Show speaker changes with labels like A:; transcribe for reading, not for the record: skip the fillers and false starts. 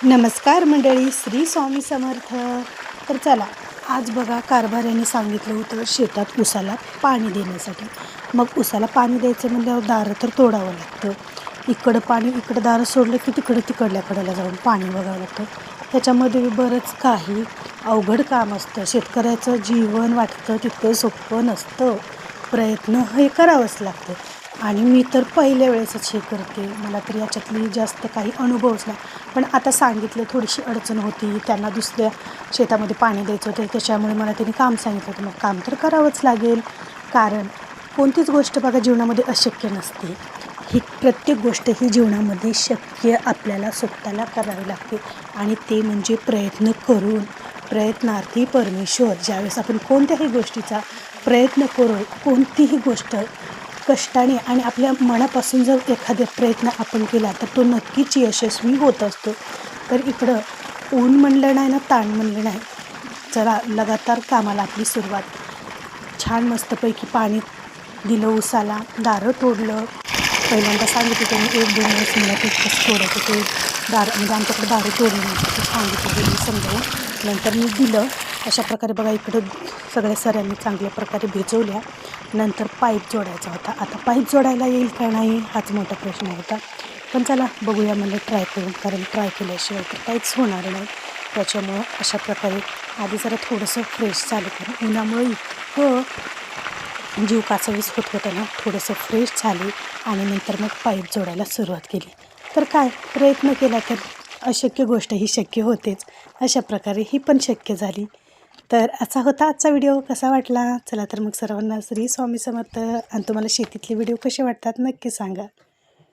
A: नमस्कार मंडळी, श्री स्वामी समर्थ. तर चला, आज बघा कारभाऱ्याने सांगितलं होतं शेतात उसाला पाणी देण्यासाठी. मग उसाला पाणी द्यायचं म्हणल्यावर दारं तर तोडावं लागतं. इकडं पाणी, इकडं दारं सोडलं की तिकडल्या कडेला जाऊन पाणी बघावं लागतं. त्याच्यामध्ये बरंच काही अवघड काम असतं. शेतकऱ्याचं जीवन वाटतं तितकं सोपं नसतं. प्रयत्न हे करावंच लागतं. आणि मी तर पहिल्या वेळेसच हे करते. मला तर याच्यातली जास्त काही अनुभवच नाही. पण आता सांगितलं, थोडीशी अडचण होती, त्यांना दुसऱ्या शेतामध्ये पाणी द्यायचं होतं, त्याच्यामुळे मला त्यांनी काम सांगितलं होतं. मग काम तर करावंच लागेल, कारण कोणतीच गोष्ट बघा जीवनामध्ये अशक्य नसते. ही प्रत्येक गोष्ट ही जीवनामध्ये शक्य आपल्याला स्वतःला करावी लागते, आणि ते म्हणजे प्रयत्न करून. प्रयत्नार्थी परमेश्वर. ज्यावेळेस आपण कोणत्याही गोष्टीचा प्रयत्न करू, कोणतीही गोष्ट कष्टाने आणि आपल्या मनापासून जर एखादा प्रयत्न आपण केला तर तो नक्कीच यशस्वी होत असतो. तर इकडं ऊन म्हणलं नाही ना ताण म्हणलं नाही, चला लगातार कामाला आपली सुरुवात. छान मस्तपैकी पाणी दिलं उसाला, दारं तोडलं. पहिल्यांदा सांगितलं त्यांनी 1-2 वेळेस मला ते कसं तोडायचं ते दारं, म्हणजे आमच्याकडे दारं तोडली नव्हती, ते सांगितलं त्यांनी समजावून. नंतर मी दिलं. अशा प्रकारे बघा इकडं सगळ्या सऱ्यांनी चांगल्या प्रकारे भिजवल्या. नंतर पाईप जोडायचा होता. आता पाईप जोडायला येईल का नाही हाच मोठा प्रश्न होता. पण चला बघूया म्हणलं ट्राय करून, कारण ट्राय केल्याशिवाय तर काहीच होणार नाही. त्याच्यामुळं अशा प्रकारे आधी जरा थोडंसं फ्रेश झालं, कारण उन्हामुळे इतकं जीव कासावीस होत होतं ना. थोडंसं फ्रेश झाले आणि नंतर मग पाईप जोडायला सुरुवात केली. तर काय, प्रयत्न केला तर अशक्य गोष्ट ही शक्य होतेच. अशा प्रकारे ही पण शक्य झाली. तर असा होता आजचा व्हिडिओ. कसा वाटला? चला तर मग सर्वांना श्री स्वामी समर्थ. आणि तुम्हाला शेतीतले व्हिडिओ कसे वाटतात नक्की सांगा.